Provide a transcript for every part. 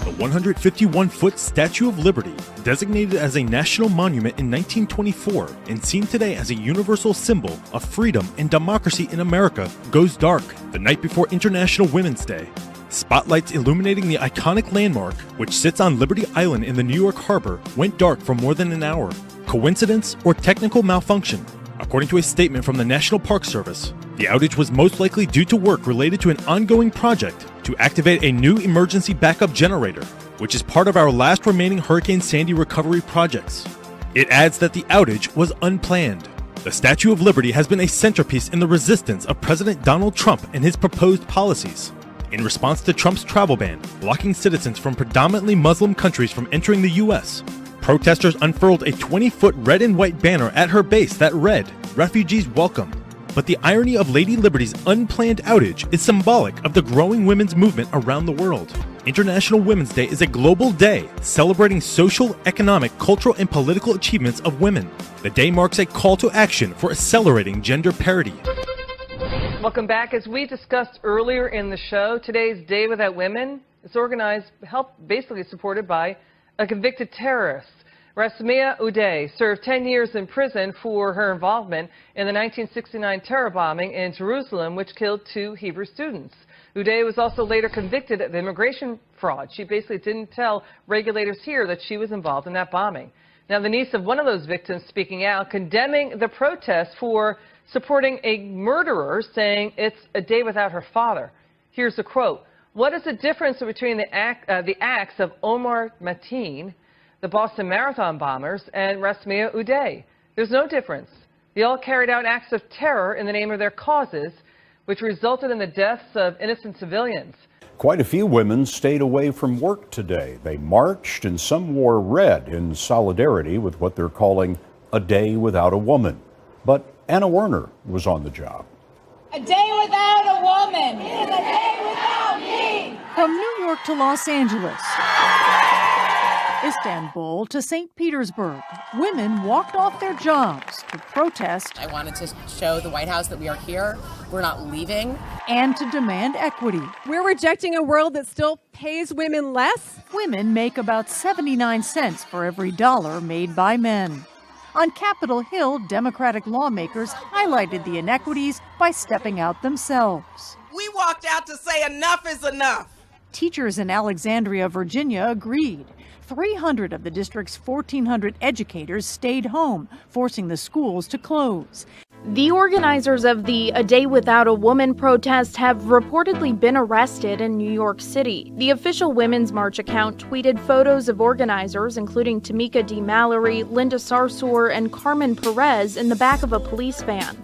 The 151-foot Statue of Liberty, designated as a national monument in 1924 and seen today as a universal symbol of freedom and democracy in America, goes dark the night before International Women's Day. Spotlights illuminating the iconic landmark, which sits on Liberty Island in the New York Harbor, went dark for more than an hour. Coincidence or technical malfunction? According to a statement from the National Park Service, the outage was most likely due to work related to an ongoing project to activate a new emergency backup generator, which is part of our last remaining Hurricane Sandy recovery projects. It adds that the outage was unplanned. The Statue of Liberty has been a centerpiece in the resistance of President Donald Trump and his proposed policies. In response to Trump's travel ban, blocking citizens from predominantly Muslim countries from entering the U.S., protesters unfurled a 20-foot red and white banner at her base that read, "Refugees Welcome." But the irony of Lady Liberty's unplanned outage is symbolic of the growing women's movement around the world. International Women's Day is a global day celebrating social, economic, cultural, and political achievements of women. The day marks a call to action for accelerating gender parity. Welcome back. As we discussed earlier in the show, today's Day Without Women is organized, basically supported by a convicted terrorist. Rasmea Uday served 10 years in prison for her involvement in the 1969 terror bombing in Jerusalem, which killed 2 Hebrew students. Uday was also later convicted of immigration fraud. She basically didn't tell regulators here that she was involved in that bombing. Now, the niece of one of those victims speaking out, condemning the protest for supporting a murderer, saying it's a day without her father. Here's the quote. "What is the difference between the acts of Omar Mateen, the Boston Marathon bombers, and Rasmea Uday? There's no difference. They all carried out acts of terror in the name of their causes, which resulted in the deaths of innocent civilians." Quite a few women stayed away from work today. They marched and some wore red in solidarity with what they're calling a day without a woman. But Anna Werner was on the job. A day without a woman is a day without me. From New York to Los Angeles, Istanbul to St. Petersburg, women walked off their jobs to protest. I wanted to show the White House that we are here, we're not leaving. And to demand equity. We're rejecting a world that still pays women less. Women make about 79 cents for every dollar made by men. On Capitol Hill, Democratic lawmakers highlighted the inequities by stepping out themselves. We walked out to say enough is enough. Teachers in Alexandria, Virginia agreed. 300 of the district's 1,400 educators stayed home, forcing the schools to close. The organizers of the A Day Without a Woman protest have reportedly been arrested in New York City. The official Women's March account tweeted photos of organizers, including Tamika D. Mallory, Linda Sarsour, and Carmen Perez, in the back of a police van.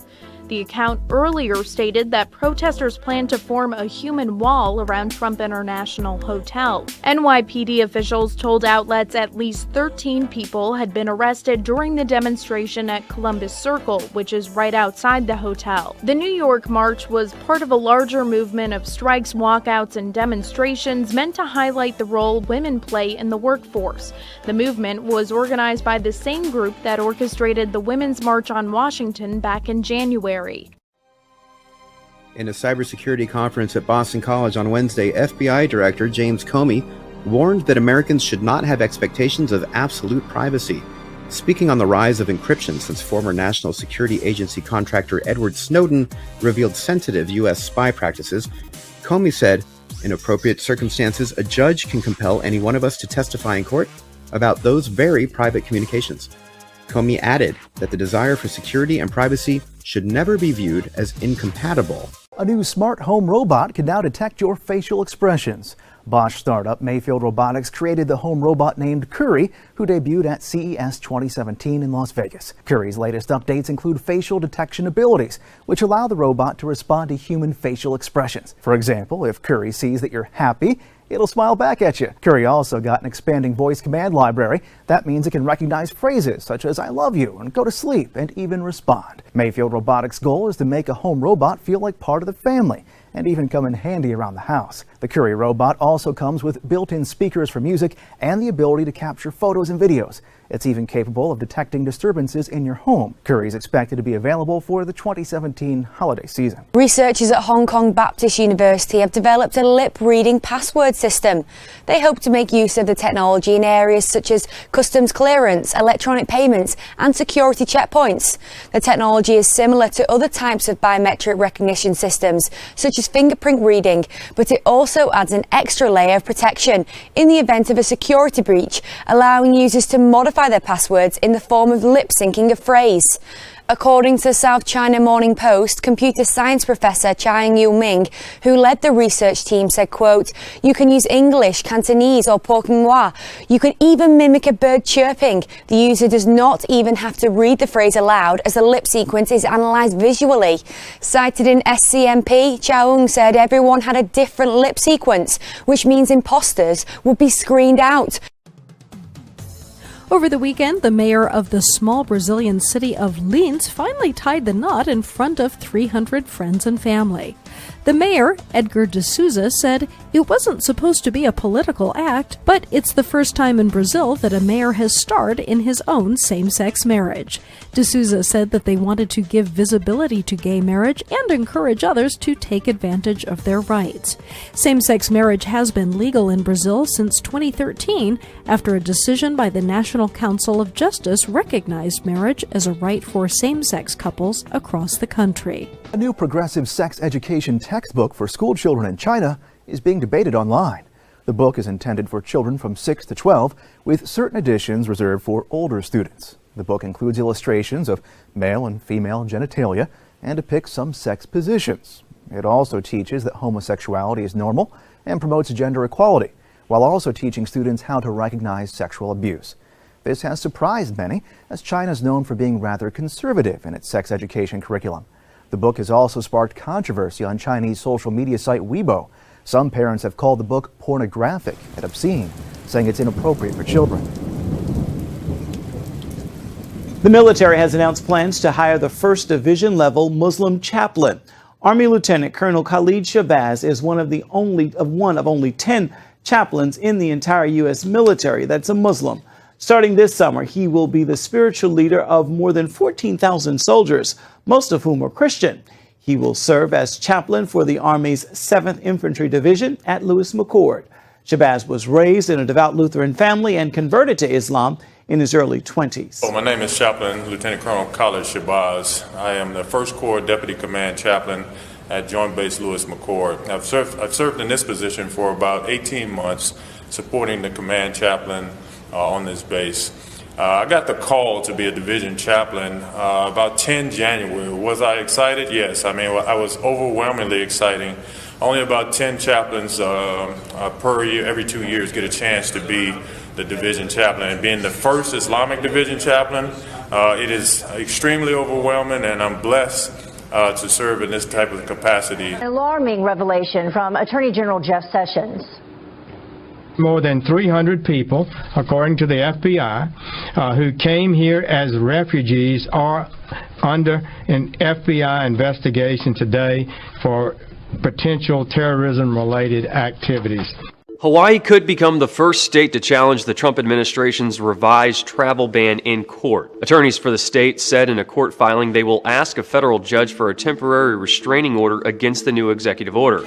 The account earlier stated that protesters plan to form a human wall around Trump International Hotel. NYPD officials told outlets at least 13 people had been arrested during the demonstration at Columbus Circle, which is right outside the hotel. The New York March was part of a larger movement of strikes, walkouts, and demonstrations meant to highlight the role women play in the workforce. The movement was organized by the same group that orchestrated the Women's March on Washington back in January. In a cybersecurity conference at Boston College on Wednesday, FBI Director James Comey warned that Americans should not have expectations of absolute privacy. Speaking on the rise of encryption since former National Security Agency contractor Edward Snowden revealed sensitive U.S. spy practices, Comey said, "In appropriate circumstances, a judge can compel any one of us to testify in court about those very private communications." Comey added that the desire for security and privacy should never be viewed as incompatible. A new smart home robot can now detect your facial expressions. Bosch startup Mayfield Robotics created the home robot named Curry, who debuted at CES 2017 in Las Vegas. Curry's latest updates include facial detection abilities, which allow the robot to respond to human facial expressions. For example, if Curry sees that you're happy, it'll smile back at you. Curry also got an expanding voice command library. That means it can recognize phrases such as "I love you" and "go to sleep" and even respond. Mayfield Robotics' goal is to make a home robot feel like part of the family and even come in handy around the house. The Curie robot also comes with built-in speakers for music and the ability to capture photos and videos. It's even capable of detecting disturbances in your home. Curie is expected to be available for the 2017 holiday season. Researchers at Hong Kong Baptist University have developed a lip-reading password system. They hope to make use of the technology in areas such as customs clearance, electronic payments and security checkpoints. The technology is similar to other types of biometric recognition systems, such as fingerprint reading, but it also adds an extra layer of protection in the event of a security breach, allowing users to modify their passwords in the form of lip syncing a phrase. According to the South China Morning Post, computer science professor Chang Yu-ming, who led the research team, said, quote, "You can use English, Cantonese or Portuguese. You can even mimic a bird chirping. The user does not even have to read the phrase aloud as the lip sequence is analysed visually." Cited in SCMP, Chaung said everyone had a different lip sequence, which means imposters would be screened out. Over the weekend, the mayor of the small Brazilian city of Linz finally tied the knot in front of 300 friends and family. The mayor, Edgar de Souza, said it wasn't supposed to be a political act, but it's the first time in Brazil that a mayor has starred in his own same-sex marriage. De Souza said that they wanted to give visibility to gay marriage and encourage others to take advantage of their rights. Same-sex marriage has been legal in Brazil since 2013 after a decision by the National Council of Justice recognized marriage as a right for same-sex couples across the country. A new progressive sex education textbook for school children in China is being debated online. The book is intended for children from 6 to 12, with certain editions reserved for older students. The book includes illustrations of male and female genitalia and depicts some sex positions. It also teaches that homosexuality is normal and promotes gender equality, while also teaching students how to recognize sexual abuse. This has surprised many, as China is known for being rather conservative in its sex education curriculum. The book has also sparked controversy on Chinese social media site Weibo. Some parents have called the book pornographic and obscene, saying it's inappropriate for children. The military has announced plans to hire the 1st Division level Muslim chaplain. Army Lieutenant Colonel Khalid Shabazz is one of only 10 chaplains in the entire U.S. military that's a Muslim. Starting this summer, he will be the spiritual leader of more than 14,000 soldiers, most of whom are Christian. He will serve as chaplain for the Army's 7th Infantry Division at Lewis McChord. Shabazz was raised in a devout Lutheran family and converted to Islam in his early 20s. My name is Chaplain Lieutenant Colonel Khalid Shabazz. I am the 1st Corps Deputy Command Chaplain at Joint Base Lewis McChord. I've served in this position for about 18 months, supporting the command chaplain on this base. I got the call to be a division chaplain about 10 January. Was I excited? Yes. I was overwhelmingly exciting. Only about 10 chaplains per year, every 2 years, get a chance to be the division chaplain. And being the first Islamic division chaplain, it is extremely overwhelming, and I'm blessed to serve in this type of capacity. An alarming revelation from Attorney General Jeff Sessions. More than 300 people, according to the FBI, who came here as refugees are under an FBI investigation today for potential terrorism-related activities. Hawaii could become the first state to challenge the Trump administration's revised travel ban in court. Attorneys for the state said in a court filing they will ask a federal judge for a temporary restraining order against the new executive order.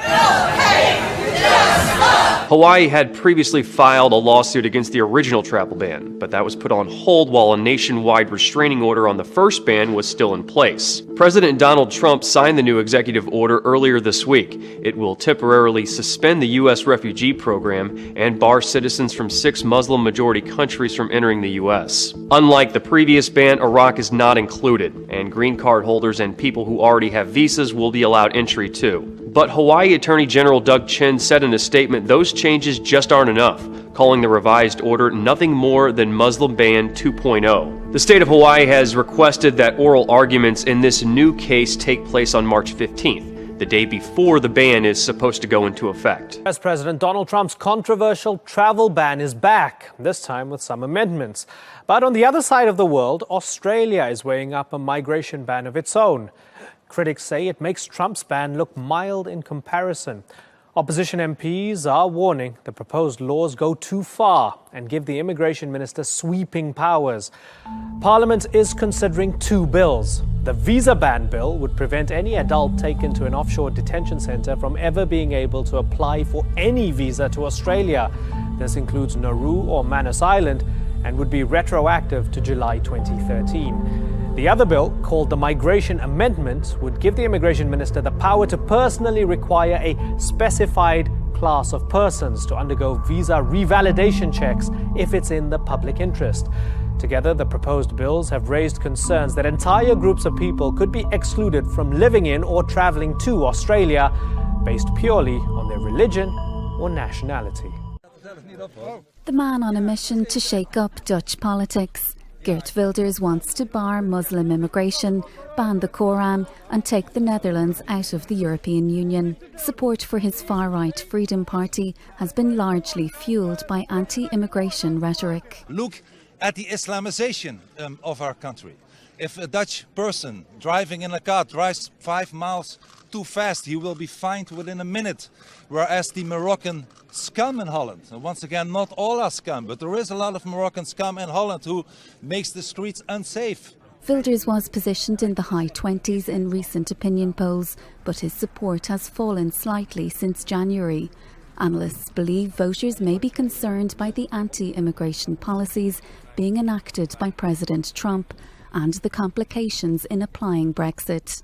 Hawaii had previously filed a lawsuit against the original travel ban, but that was put on hold while a nationwide restraining order on the first ban was still in place. President Donald Trump signed the new executive order earlier this week. It will temporarily suspend the U.S. refugee program and bar citizens from 6 Muslim-majority countries from entering the U.S. Unlike the previous ban, Iraq is not included, and green card holders and people who already have visas will be allowed entry too. But Hawaii Attorney General Doug Chin said in a statement those changes just aren't enough, calling the revised order nothing more than Muslim Ban 2.0. The state of Hawaii has requested that oral arguments in this new case take place on March 15th, the day before the ban is supposed to go into effect. US President Donald Trump's controversial travel ban is back, this time with some amendments. But on the other side of the world, Australia is weighing up a migration ban of its own. Critics say it makes Trump's ban look mild in comparison. Opposition MPs are warning the proposed laws go too far and give the immigration minister sweeping powers. Parliament is considering two bills. The visa ban bill would prevent any adult taken to an offshore detention centre from ever being able to apply for any visa to Australia. This includes Nauru or Manus Island and would be retroactive to July 2013. The other bill, called the Migration Amendment, would give the immigration minister the power to personally require a specified class of persons to undergo visa revalidation checks if it's in the public interest. Together, the proposed bills have raised concerns that entire groups of people could be excluded from living in or travelling to Australia based purely on their religion or nationality. The man on a mission to shake up Dutch politics. Geert Wilders wants to bar Muslim immigration, ban the Koran and take the Netherlands out of the European Union. Support for his far-right Freedom Party has been largely fuelled by anti-immigration rhetoric. Look at the Islamization of our country. If a Dutch person driving in a car drives 5 miles too fast, he will be fined within a minute. Whereas the Moroccan scum in Holland, and once again, not all are scum, but there is a lot of Moroccan scum in Holland who makes the streets unsafe. Wilders was positioned in the high 20s in recent opinion polls, but his support has fallen slightly since January. Analysts believe voters may be concerned by the anti-immigration policies being enacted by President Trump and the complications in applying Brexit.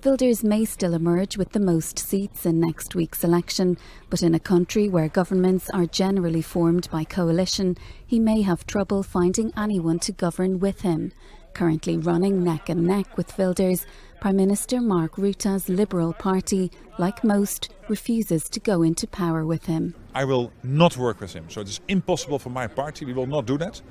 Wilders may still emerge with the most seats in next week's election, but in a country where governments are generally formed by coalition, he may have trouble finding anyone to govern with him. Currently running neck and neck with Wilders, Prime Minister Mark Rutte's Liberal Party, like most, refuses to go into power with him. I will not work with him, so it is impossible for my party, we will not do that.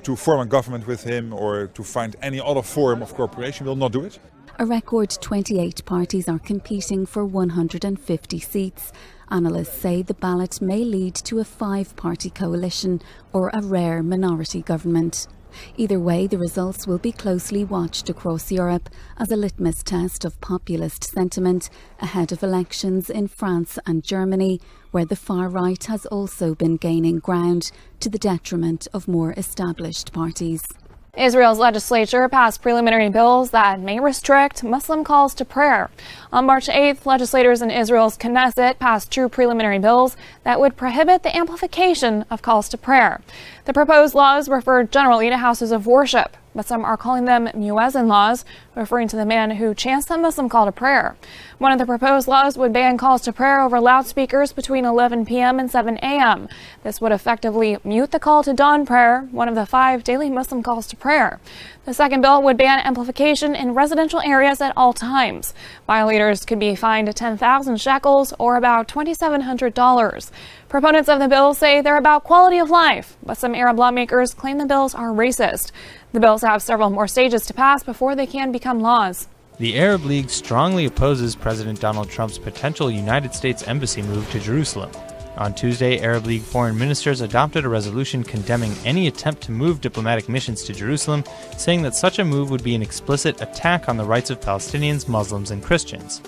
To form a government with him or to find any other form of cooperation, we will not do it. A record 28 parties are competing for 150 seats. Analysts say the ballot may lead to a 5-party coalition or a rare minority government. Either way, the results will be closely watched across Europe as a litmus test of populist sentiment ahead of elections in France and Germany, where the far right has also been gaining ground to the detriment of more established parties. Israel's legislature passed preliminary bills that may restrict Muslim calls to prayer. On March 8th, legislators in Israel's Knesset passed 2 preliminary bills that would prohibit the amplification of calls to prayer. The proposed laws refer generally to houses of worship, but some are calling them muezzin laws, referring to the man who chants the Muslim call to prayer. One of the proposed laws would ban calls to prayer over loudspeakers between 11 p.m. and 7 a.m. This would effectively mute the call to dawn prayer, one of the 5 daily Muslim calls to prayer. The second bill would ban amplification in residential areas at all times. Violators could be fined 10,000 shekels or about $2,700. Proponents of the bill say they're about quality of life, but some Arab lawmakers claim the bills are racist. The bills have several more stages to pass before they can become laws. The Arab League strongly opposes President Donald Trump's potential United States embassy move to Jerusalem. On Tuesday, Arab League foreign ministers adopted a resolution condemning any attempt to move diplomatic missions to Jerusalem, saying that such a move would be an explicit attack on the rights of Palestinians, Muslims, and Christians.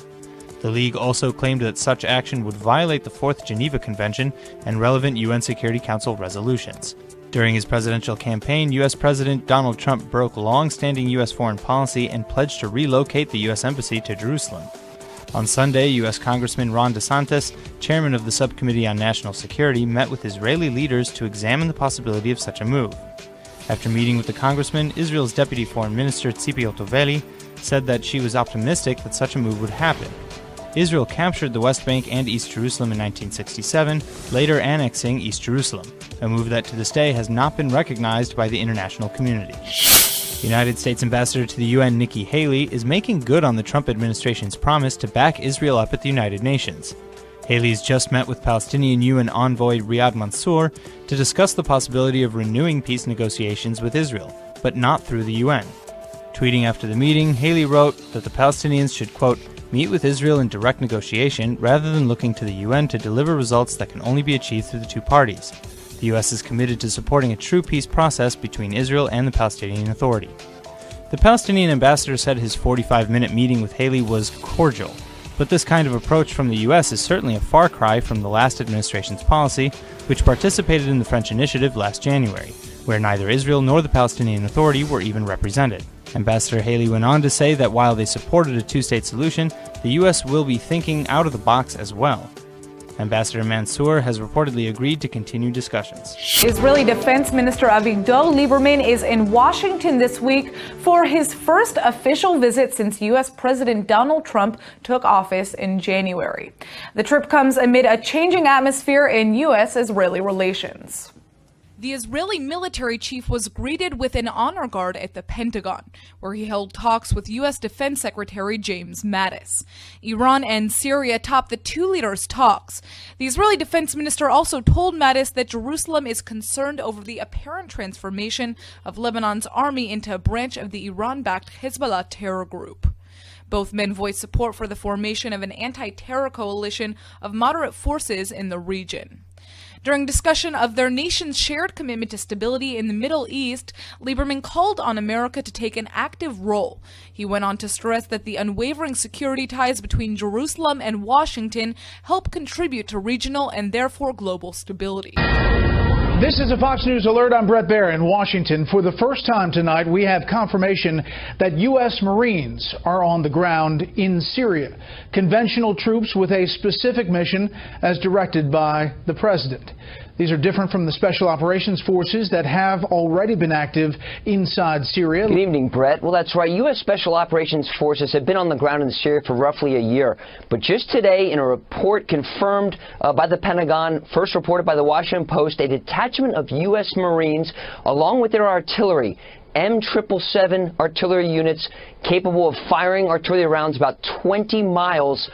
The League also claimed that such action would violate the Fourth Geneva Convention and relevant UN Security Council resolutions. During his presidential campaign, U.S. President Donald Trump broke long-standing U.S. foreign policy and pledged to relocate the U.S. Embassy to Jerusalem. On Sunday, U.S. Congressman Ron DeSantis, chairman of the Subcommittee on National Security, met with Israeli leaders to examine the possibility of such a move. After meeting with the congressman, Israel's Deputy Foreign Minister Tzipi Otoveli said that she was optimistic that such a move would happen. Israel captured the West Bank and East Jerusalem in 1967, later annexing East Jerusalem, a move that to this day has not been recognized by the international community. United States Ambassador to the UN Nikki Haley is making good on the Trump administration's promise to back Israel up at the United Nations. Haley's just met with Palestinian UN envoy Riyad Mansour to discuss the possibility of renewing peace negotiations with Israel, but not through the UN. Tweeting after the meeting, Haley wrote that the Palestinians should, quote, meet with Israel in direct negotiation rather than looking to the UN to deliver results that can only be achieved through the two parties. The U.S. is committed to supporting a true peace process between Israel and the Palestinian Authority. The Palestinian ambassador said his 45-minute meeting with Haley was cordial, but this kind of approach from the U.S. is certainly a far cry from the last administration's policy, which participated in the French initiative last January, where neither Israel nor the Palestinian Authority were even represented. Ambassador Haley went on to say that while they supported a two-state solution, the U.S. will be thinking out of the box as well. Ambassador Mansour has reportedly agreed to continue discussions. Israeli Defense Minister Avigdor Lieberman is in Washington this week for his first official visit since U.S. President Donald Trump took office in January. The trip comes amid a changing atmosphere in U.S.-Israeli relations. The Israeli military chief was greeted with an honor guard at the Pentagon, where he held talks with U.S. Defense Secretary James Mattis. Iran and Syria topped the two leaders' talks. The Israeli defense minister also told Mattis that Jerusalem is concerned over the apparent transformation of Lebanon's army into a branch of the Iran-backed Hezbollah terror group. Both men voiced support for the formation of an anti-terror coalition of moderate forces in the region. During discussion of their nation's shared commitment to stability in the Middle East, Lieberman called on America to take an active role. He went on to stress that the unwavering security ties between Jerusalem and Washington help contribute to regional and therefore global stability. This is a Fox News Alert. I'm Brett Baer in Washington. For the first time tonight, we have confirmation that U.S. Marines are on the ground in Syria. Conventional troops with a specific mission as directed by the president. These are different from the Special Operations Forces that have already been active inside Syria. Good evening, Brett. Well, that's right. U.S. Special Operations Forces have been on the ground in Syria for roughly a year. But just today, in a report confirmed by the Pentagon, first reported by the Washington Post, a detachment of U.S. Marines, along with their artillery, M777 artillery units capable of firing artillery rounds about 20 miles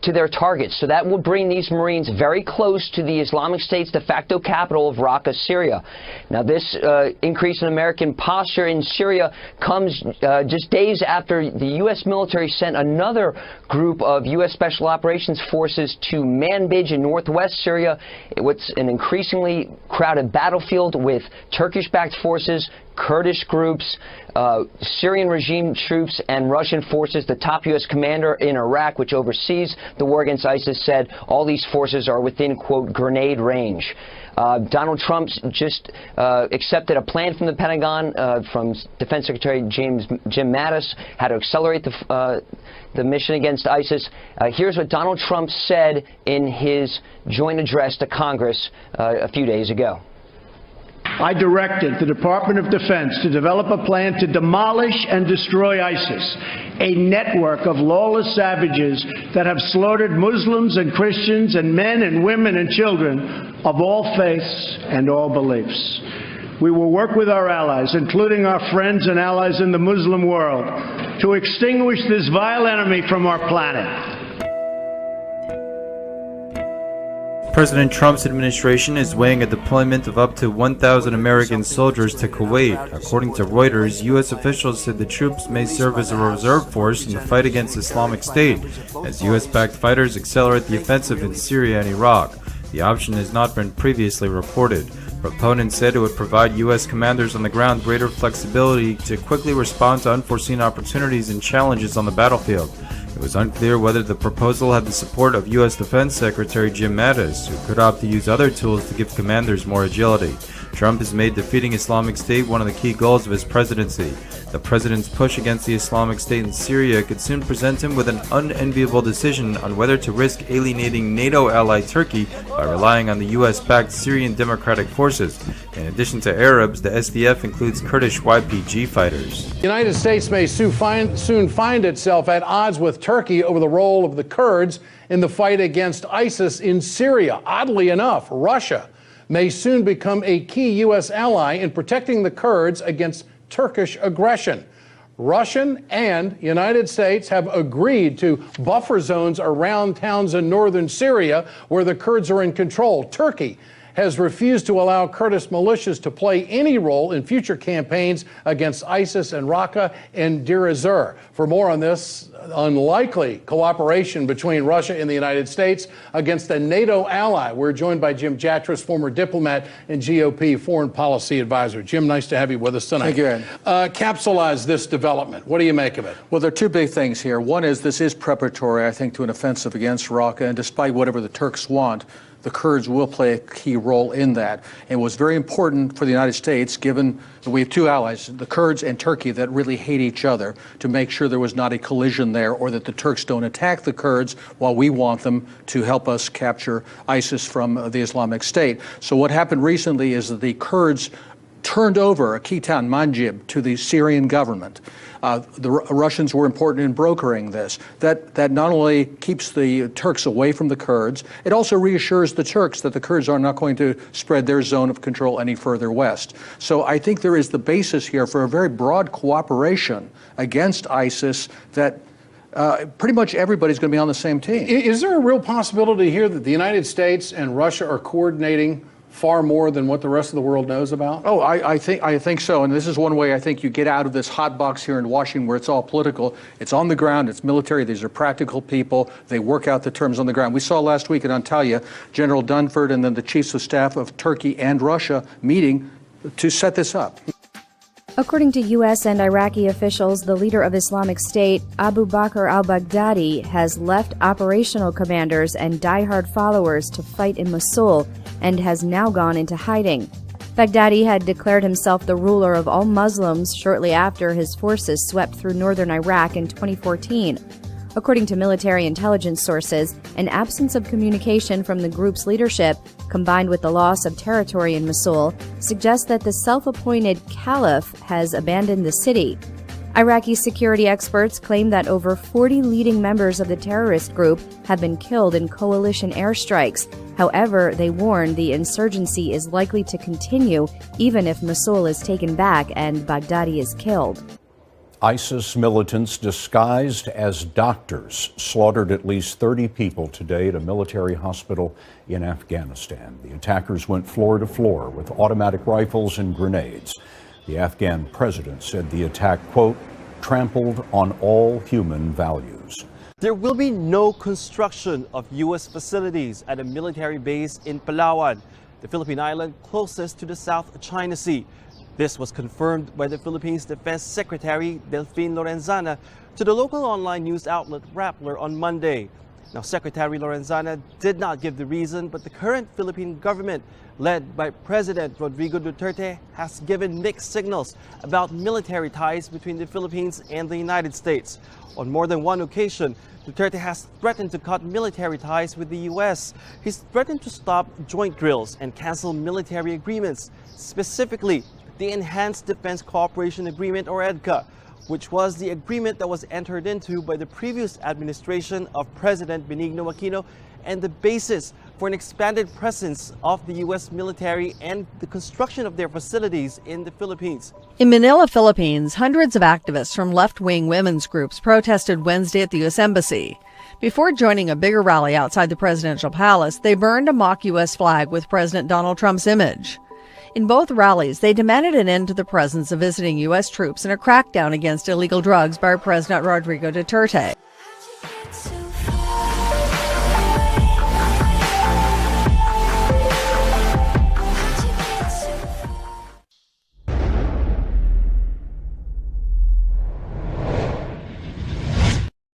to their targets. So that will bring these Marines very close to the Islamic State's de facto capital of Raqqa, Syria. Now, this increase in American posture in Syria comes just days after the U.S. military sent another group of U.S. Special Operations Forces to Manbij in northwest Syria. It's an increasingly crowded battlefield with Turkish-backed forces, Kurdish groups, Syrian regime troops, and Russian forces. The top U.S. commander in Iraq, which oversees the war against ISIS, said all these forces are within, quote, grenade range. Donald Trump just accepted a plan from the Pentagon, from Defense Secretary Jim Mattis, how to accelerate the mission against ISIS. Here's what Donald Trump said in his joint address to Congress a few days ago. I directed the Department of Defense to develop a plan to demolish and destroy ISIS, a network of lawless savages that have slaughtered Muslims and Christians and men and women and children of all faiths and all beliefs. We will work with our allies, including our friends and allies in the Muslim world, to extinguish this vile enemy from our planet. President Trump's administration is weighing a deployment of up to 1,000 American soldiers to Kuwait. According to Reuters, U.S. officials said the troops may serve as a reserve force in the fight against Islamic State, as U.S.-backed fighters accelerate the offensive in Syria and Iraq. The option has not been previously reported. Proponents said it would provide U.S. commanders on the ground greater flexibility to quickly respond to unforeseen opportunities and challenges on the battlefield. It was unclear whether the proposal had the support of U.S. Defense Secretary Jim Mattis, who could opt to use other tools to give commanders more agility. Trump has made defeating Islamic State one of the key goals of his presidency. The president's push against the Islamic State in Syria could soon present him with an unenviable decision on whether to risk alienating NATO ally Turkey by relying on the U.S.-backed Syrian Democratic Forces. In addition to Arabs, the SDF includes Kurdish YPG fighters. The United States may soon find itself at odds with Turkey over the role of the Kurds in the fight against ISIS in Syria. Oddly enough, Russia may soon become a key U.S. ally in protecting the Kurds against Turkish aggression. Russian and United States have agreed to buffer zones around towns in northern Syria where the Kurds are in control. Turkey has refused to allow Kurdish militias to play any role in future campaigns against ISIS and Raqqa and Deir ez-Zor. For more on this unlikely cooperation between Russia and the United States against a NATO ally, we're joined by Jim Jatras, former diplomat and GOP foreign policy advisor. Jim, nice to have you with us tonight. Thank you, Ed. Capsulize this development. What do you make of it? Well, there are two big things here. One is this is preparatory, I think, to an offensive against Raqqa, and despite whatever the Turks want, the Kurds will play a key role in that. And it was very important for the United States, given that we have two allies, the Kurds and Turkey, that really hate each other, to make sure there was not a collision there, or that the Turks don't attack the Kurds while we want them to help us capture ISIS from the Islamic State. So what happened recently is that the Kurds turned over a key town, Manjib, to the Syrian government. The Russians were important in brokering this. That not only keeps the Turks away from the Kurds, it also reassures the Turks that the Kurds are not going to spread their zone of control any further west. So I think there is the basis here for a very broad cooperation against ISIS that pretty much everybody's going to be on the same team. Is there a real possibility here that the United States and Russia are coordinating far more than what the rest of the world knows about? Oh, I think so. And this is one way I think you get out of this hot box here in Washington where it's all political. It's on the ground. It's military. These are practical people. They work out the terms on the ground. We saw last week in Antalya, General Dunford and then the chiefs of staff of Turkey and Russia meeting to set this up. According to U.S. and Iraqi officials, the leader of Islamic State, Abu Bakr al-Baghdadi, has left operational commanders and diehard followers to fight in Mosul and has now gone into hiding. Baghdadi had declared himself the ruler of all Muslims shortly after his forces swept through northern Iraq in 2014. According to military intelligence sources, an absence of communication from the group's leadership, combined with the loss of territory in Mosul, suggests that the self-appointed caliph has abandoned the city. Iraqi security experts claim that over 40 leading members of the terrorist group have been killed in coalition airstrikes. However, they warn the insurgency is likely to continue even if Mosul is taken back and Baghdadi is killed. ISIS militants disguised as doctors slaughtered at least 30 people today at a military hospital in Afghanistan. The attackers went floor to floor with automatic rifles and grenades. The Afghan president said the attack, quote, trampled on all human values. There will be no construction of U.S. facilities at a military base in Palawan, the Philippine island closest to the South China Sea. This was confirmed by the Philippines Defense Secretary Delfin Lorenzana to the local online news outlet Rappler on Monday. Now, Secretary Lorenzana did not give the reason, but the current Philippine government, led by President Rodrigo Duterte, has given mixed signals about military ties between the Philippines and the United States. On more than one occasion, Duterte has threatened to cut military ties with the U.S. He's threatened to stop joint drills and cancel military agreements, specifically the Enhanced Defense Cooperation Agreement, or EDCA, which was the agreement that was entered into by the previous administration of President Benigno Aquino and the basis for an expanded presence of the U.S. military and the construction of their facilities in the Philippines. In Manila, Philippines, hundreds of activists from left-wing women's groups protested Wednesday at the U.S. Embassy. Before joining a bigger rally outside the presidential palace, they burned a mock U.S. flag with President Donald Trump's image. In both rallies, they demanded an end to the presence of visiting U.S. troops and a crackdown against illegal drugs by President Rodrigo Duterte.